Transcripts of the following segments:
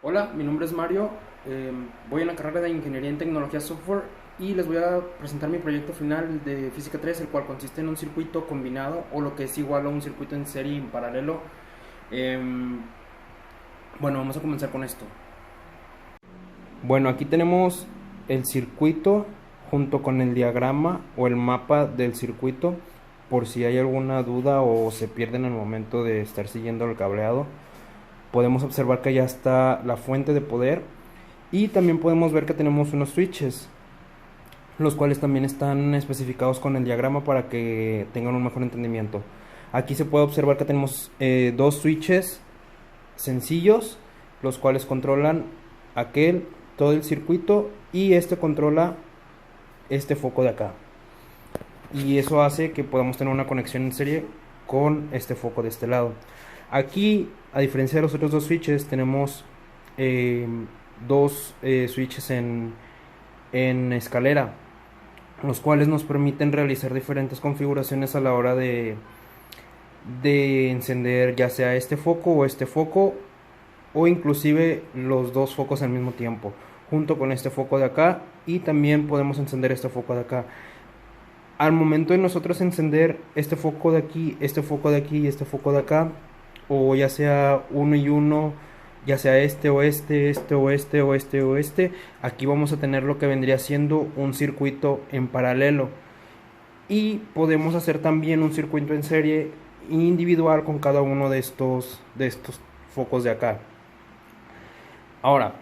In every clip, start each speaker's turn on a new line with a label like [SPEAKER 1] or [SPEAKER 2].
[SPEAKER 1] Hola, mi nombre es Mario, voy en la carrera de Ingeniería en Tecnología Software y les voy a presentar mi proyecto final de Física 3, el cual consiste en un circuito combinado o lo que es igual a un circuito en serie y en paralelo. Em, bueno, vamos a comenzar con esto. Bueno, aquí tenemos el circuito junto con el diagrama o el mapa del circuito por si hay alguna duda o se pierden en el momento de estar siguiendo el cableado. Podemos observar que ya está la fuente de poder y también podemos ver que tenemos unos switches, los cuales también están especificados con el diagrama para que tengan un mejor entendimiento. Aquí se puede observar que tenemos dos switches sencillos, los cuales controlan todo el circuito, y este controla este foco de acá. Y eso hace que podamos tener una conexión en serie con este foco de este lado. Aquí, a diferencia de los otros dos switches, tenemos eh, dos switches en escalera, los cuales nos permiten realizar diferentes configuraciones a la hora de encender ya sea este foco o inclusive los dos focos al mismo tiempo junto con este foco de acá, y también podemos encender este foco de acá. Al momento de nosotros encender este foco de aquí, este foco de aquí y este foco de acá, o ya sea uno y uno, ya sea este o este o este o este o este, aquí vamos a tener lo que vendría siendo un circuito en paralelo. Y podemos hacer también un circuito en serie individual con cada uno de estos focos de acá. Ahora,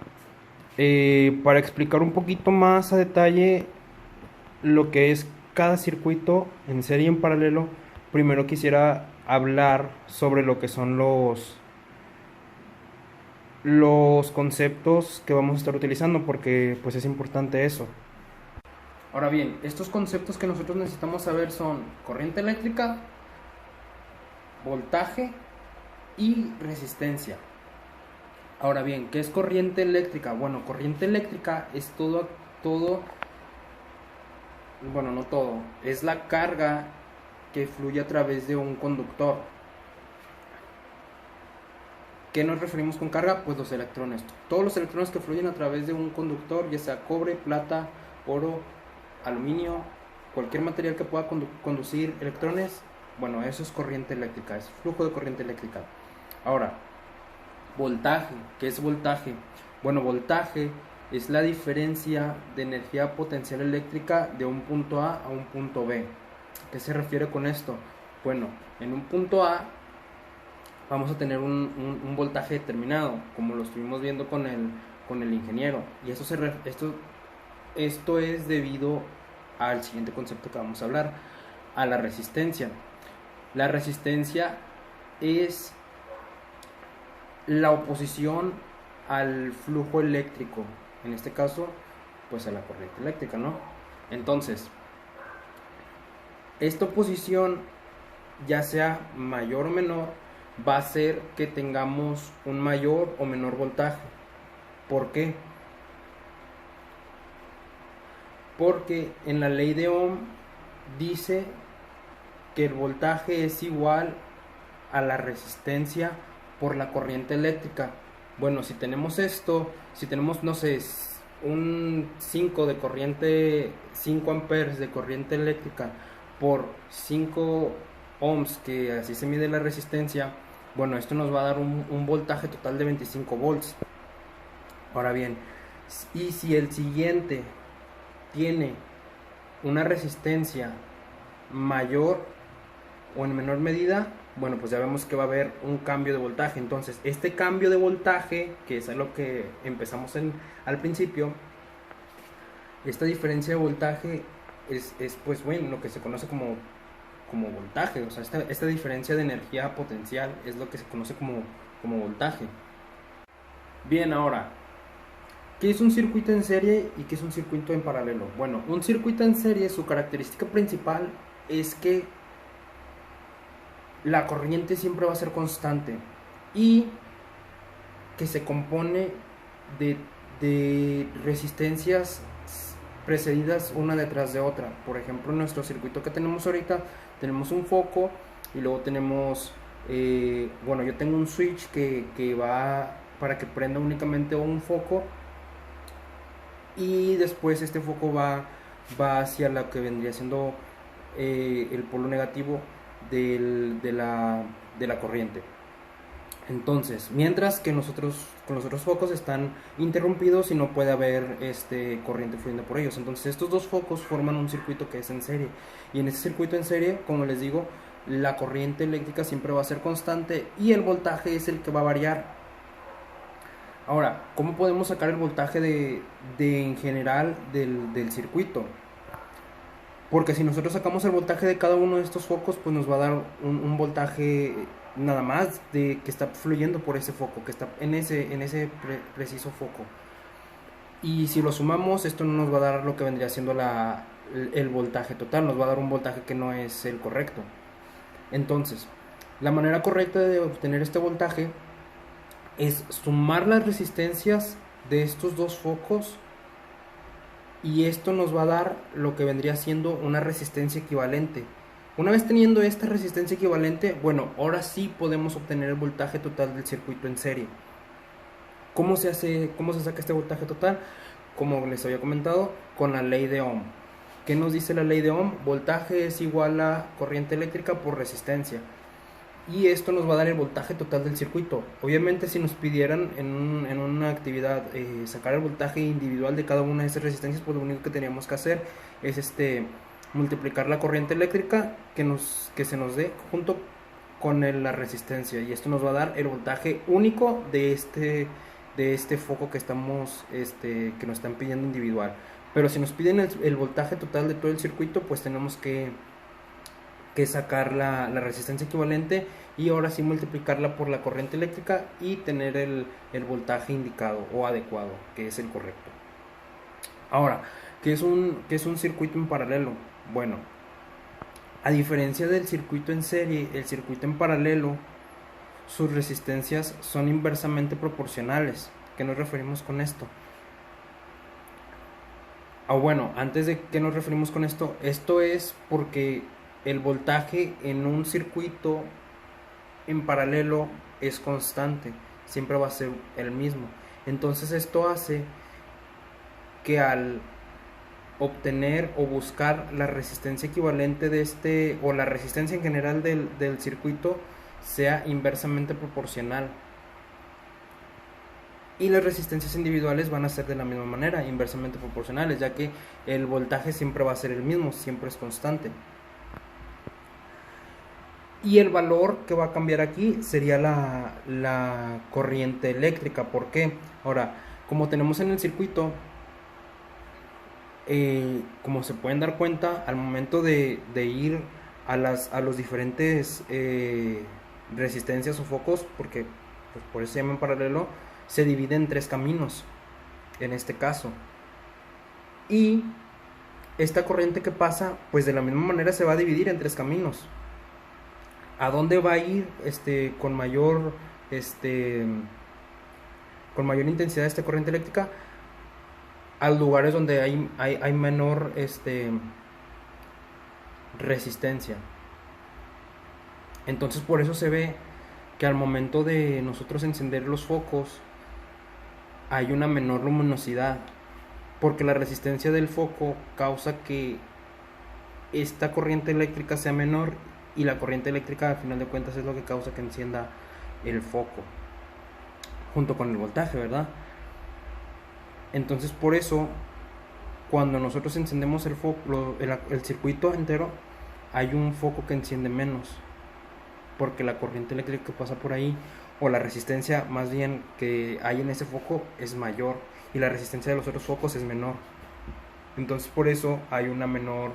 [SPEAKER 1] para explicar un poquito más a detalle lo que es cada circuito en serie y en paralelo, primero quisiera hablar sobre lo que son los conceptos que vamos a estar utilizando, porque pues es importante eso. Ahora bien, estos conceptos que nosotros necesitamos saber son corriente eléctrica, voltaje y resistencia. Ahora bien, ¿qué es corriente eléctrica? Bueno, corriente eléctrica es todo, bueno, no todo, es la carga que fluye a través de un conductor. ¿Qué nos referimos con carga? Pues los electrones. Todos los electrones que fluyen a través de un conductor, ya sea cobre, plata, oro, aluminio, cualquier material que pueda conducir electrones, bueno, eso es corriente eléctrica, es flujo de corriente eléctrica. Ahora, voltaje. ¿Qué es voltaje? Bueno, voltaje es la diferencia de energía potencial eléctrica de un punto A un punto B. ¿Qué se refiere con esto? Bueno, en un punto A vamos a tener un voltaje determinado, como lo estuvimos viendo con el ingeniero. Y esto es debido al siguiente concepto que vamos a hablar, a la resistencia. La resistencia es la oposición al flujo eléctrico, en este caso pues a la corriente eléctrica, ¿no? Entonces, esta oposición, ya sea mayor o menor, va a hacer que tengamos un mayor o menor voltaje. ¿Por qué? Porque en la ley de Ohm dice que el voltaje es igual a la resistencia por la corriente eléctrica. Bueno, si tenemos esto, si tenemos, no sé, un 5 de corriente, 5 amperes de corriente eléctrica por 5 ohms, que así se mide la resistencia, bueno, esto nos va a dar un voltaje total de 25 volts. Ahora bien, y si el siguiente tiene una resistencia mayor o en menor medida, bueno, pues ya vemos que va a haber un cambio de voltaje. Entonces, este cambio de voltaje, que es lo que empezamos al principio, esta diferencia de voltaje es pues bueno, lo que se conoce como voltaje. O sea, esta diferencia de energía potencial es lo que se conoce como voltaje. Bien, ahora, ¿qué es un circuito en serie y qué es un circuito en paralelo? Bueno, un circuito en serie, su característica principal es que la corriente siempre va a ser constante y que se compone de resistencias precedidas una detrás de otra. Por ejemplo, en nuestro circuito que tenemos ahorita, tenemos un foco y luego tenemos, bueno, yo tengo un switch que va para que prenda únicamente un foco, y después este foco va hacia lo que vendría siendo el polo negativo de la corriente. Entonces, mientras que con los otros focos están interrumpidos y no puede haber corriente fluyendo por ellos. Entonces estos dos focos forman un circuito que es en serie, y en ese circuito en serie, como les digo, la corriente eléctrica siempre va a ser constante y el voltaje es el que va a variar. Ahora, ¿cómo podemos sacar el voltaje en general del circuito? Porque si nosotros sacamos el voltaje de cada uno de estos focos, pues nos va a dar un voltaje nada más de que está fluyendo por ese foco, que está en ese preciso foco. Y si lo sumamos, esto no nos va a dar lo que vendría siendo el voltaje total, nos va a dar un voltaje que no es el correcto. Entonces, la manera correcta de obtener este voltaje es sumar las resistencias de estos dos focos, y esto nos va a dar lo que vendría siendo una resistencia equivalente. Una vez teniendo esta resistencia equivalente, bueno, ahora sí podemos obtener el voltaje total del circuito en serie. ¿Cómo se saca este voltaje total? Como les había comentado, con la ley de Ohm. ¿Qué nos dice la ley de Ohm? Voltaje es igual a corriente eléctrica por resistencia. Y esto nos va a dar el voltaje total del circuito. Obviamente, si nos pidieran en una actividad sacar el voltaje individual de cada una de esas resistencias, pues lo único que teníamos que hacer es multiplicar la corriente eléctrica que se nos dé junto con la resistencia, y esto nos va a dar el voltaje único de este foco que nos están pidiendo individual. Pero si nos piden el voltaje total de todo el circuito, pues tenemos que sacar la resistencia equivalente y ahora sí multiplicarla por la corriente eléctrica y tener el voltaje indicado o adecuado, que es el correcto. Ahora, ¿qué es un circuito en paralelo? Bueno, a diferencia del circuito en serie, el circuito en paralelo, sus resistencias son inversamente proporcionales. ¿Qué nos referimos con esto? Bueno, antes de qué nos referimos con esto, esto es porque el voltaje en un circuito en paralelo es constante, siempre va a ser el mismo. Entonces esto hace que al obtener o buscar la resistencia equivalente o la resistencia en general del circuito, sea inversamente proporcional. Y las resistencias individuales van a ser de la misma manera, inversamente proporcionales, ya que el voltaje siempre va a ser el mismo, siempre es constante. Y el valor que va a cambiar aquí sería la corriente eléctrica. ¿Por qué? Ahora, como tenemos en el circuito, como se pueden dar cuenta, al momento de ir a los diferentes resistencias o focos, porque pues, por eso se llama en paralelo, se divide en tres caminos, en este caso. Y esta corriente que pasa, pues de la misma manera se va a dividir en tres caminos. ¿A dónde va a ir con mayor intensidad esta corriente eléctrica? A lugares donde hay menor resistencia. Entonces por eso se ve que al momento de nosotros encender los focos hay una menor luminosidad, porque la resistencia del foco causa que esta corriente eléctrica sea menor, y la corriente eléctrica al final de cuentas es lo que causa que encienda el foco junto con el voltaje, ¿verdad? Entonces por eso cuando nosotros encendemos el circuito entero, hay un foco que enciende menos, porque la corriente eléctrica que pasa por ahí, o la resistencia más bien que hay en ese foco, es mayor, y la resistencia de los otros focos es menor. Entonces por eso hay una mayor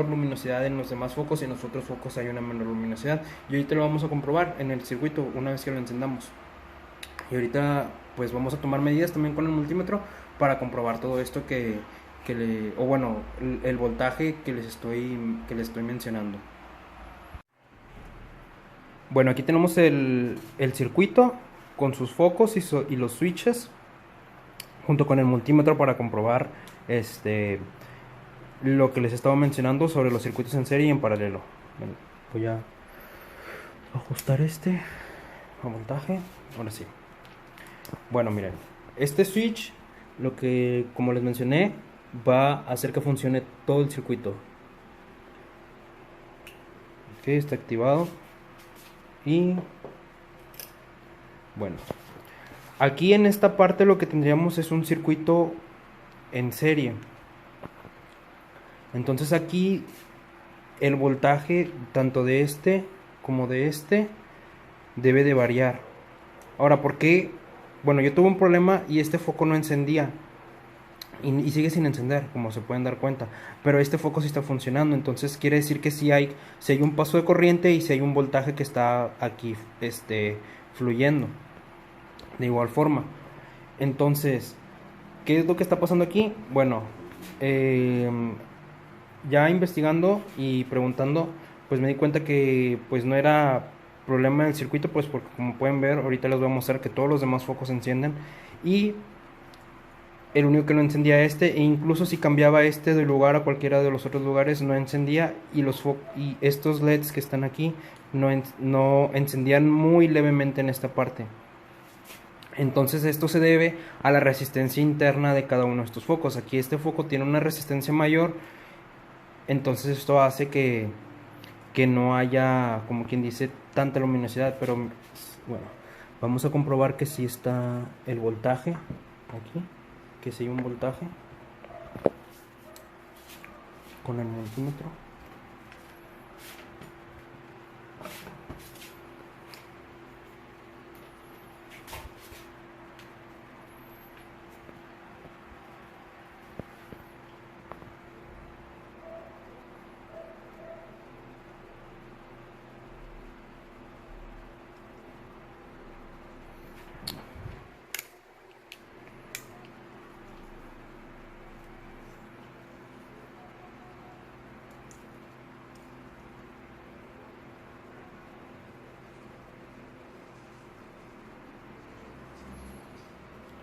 [SPEAKER 1] luminosidad en los demás focos, y en los otros focos hay una menor luminosidad. Y ahorita lo vamos a comprobar en el circuito una vez que lo encendamos. Y ahorita pues vamos a tomar medidas también con el multímetro para comprobar todo esto el voltaje que les estoy mencionando. Bueno, aquí tenemos el circuito con sus focos y los switches, junto con el multímetro para comprobar lo que les estaba mencionando sobre los circuitos en serie y en paralelo. Bueno, voy a ajustar a voltaje. ahora sí. Bueno, miren, este switch, lo que, como les mencioné, va a hacer que funcione todo el circuito. Ok, está activado. Y bueno, aquí en esta parte lo que tendríamos es un circuito en serie. Entonces aquí el voltaje tanto de este como de este debe de variar. Ahora, ¿por qué? Bueno, yo tuve un problema y este foco no encendía. Y sigue sin encender, como se pueden dar cuenta. Pero este foco sí está funcionando. Entonces quiere decir que si hay un paso de corriente y si hay un voltaje que está aquí fluyendo. De igual forma. Entonces, ¿qué es lo que está pasando aquí? Bueno, eh, ya investigando y preguntando, pues me di cuenta que pues no era problema del circuito, pues porque como pueden ver, ahorita les voy a mostrar que todos los demás focos se encienden y el único que no encendía e incluso si cambiaba de lugar a cualquiera de los otros lugares no encendía y y estos LEDs que están aquí no encendían muy levemente en esta parte. Entonces esto se debe a la resistencia interna de cada uno de estos focos. Aquí este foco tiene una resistencia mayor, entonces esto hace que no haya, como quien dice, tanta luminosidad. Pero bueno, vamos a comprobar que sí está el voltaje aquí, que sí hay un voltaje con el multímetro.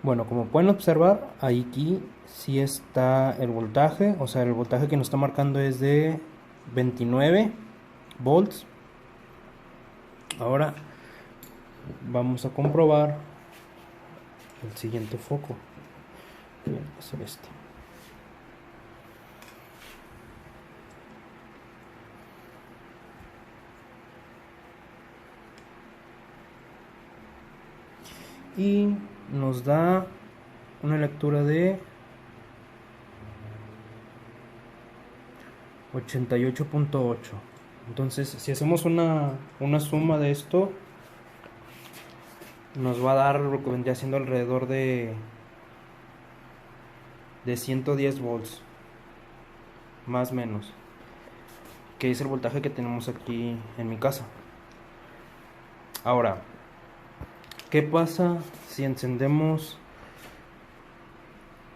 [SPEAKER 1] Bueno, como pueden observar, aquí sí está el voltaje, o sea, el voltaje que nos está marcando es de 29 volts. Ahora vamos a comprobar el siguiente foco, que viene a ser este. Y nos da una lectura de 88.8. Entonces, si hacemos una suma de esto, nos va a dar lo que vendría siendo alrededor de 110 volts, más o menos, que es el voltaje que tenemos aquí en mi casa. Ahora, ¿qué pasa si encendemos,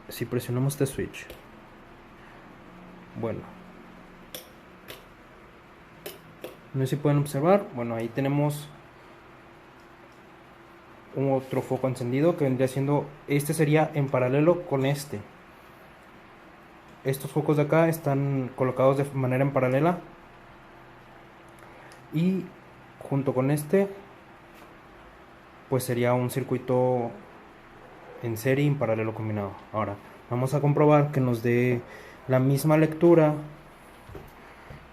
[SPEAKER 1] si presionamos este switch? Bueno, no sé si pueden observar. Bueno, ahí tenemos un otro foco encendido que vendría siendo, este sería en paralelo con este. Estos focos de acá están colocados de manera en paralela y junto con este pues sería un circuito en serie y en paralelo combinado. Ahora vamos a comprobar que nos dé la misma lectura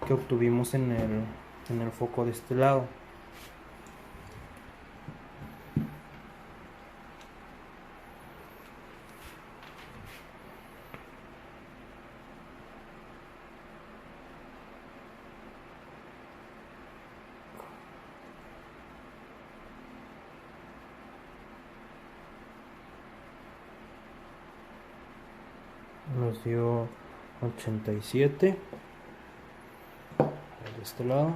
[SPEAKER 1] que obtuvimos en el foco de este lado. Nos dio 87 de este lado.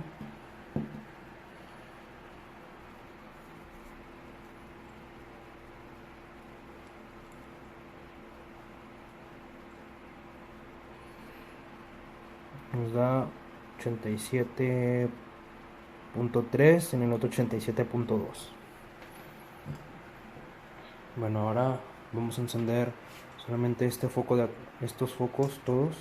[SPEAKER 1] Nos da 87.3, en el otro 87.2. Bueno, ahora vamos a encender solamente este foco estos focos todos.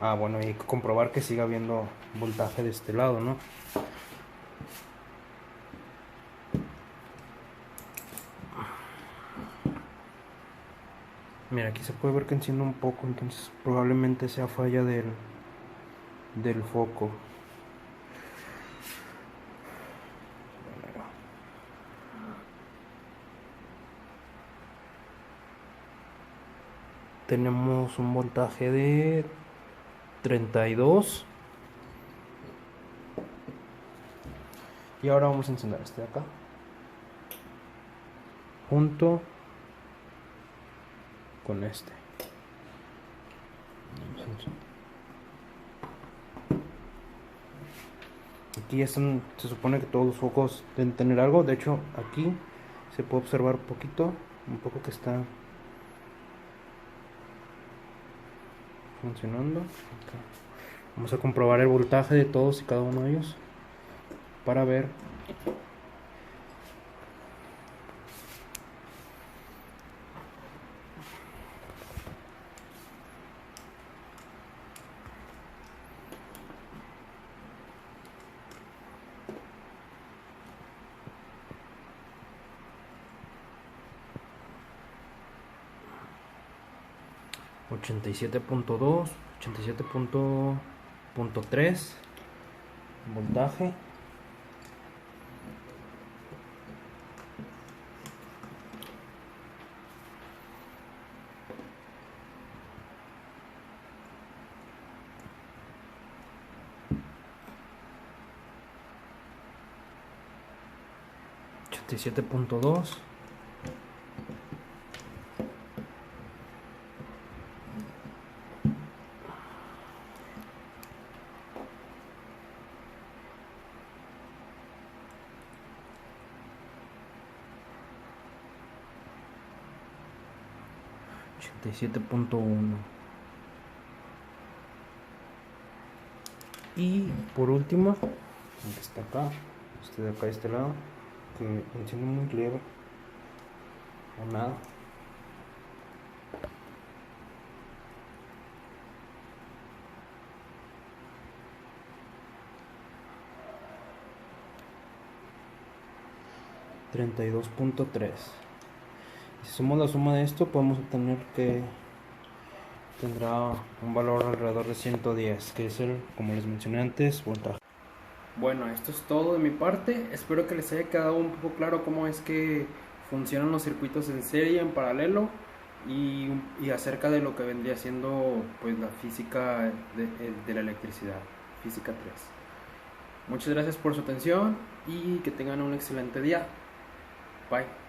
[SPEAKER 1] Bueno, hay que comprobar que siga habiendo voltaje de este lado, ¿no? Mira, aquí se puede ver que enciende un poco, entonces probablemente sea falla del foco. Tenemos un voltaje de 32. Y ahora vamos a encender este de acá junto con este. Aquí se supone que todos los focos deben tener algo. De hecho, aquí se puede observar un poco que está funcionando. Okay. Vamos a comprobar el voltaje de todos y cada uno de ellos para ver. Ochenta y siete punto dos, 87.3 voltaje. Ochenta y siete punto dos. 87.1. Y por último, el que está acá, este de acá de este lado, que enciende muy leve o nada. $32.3. Si sumamos la suma de esto, podemos obtener que tendrá un valor alrededor de 110, que es el, como les mencioné antes, voltaje. Bueno, esto es todo de mi parte. Espero que les haya quedado un poco claro cómo es que funcionan los circuitos en serie, en paralelo, y acerca de lo que vendría siendo pues la física de la electricidad, física 3. Muchas gracias por su atención y que tengan un excelente día. Bye.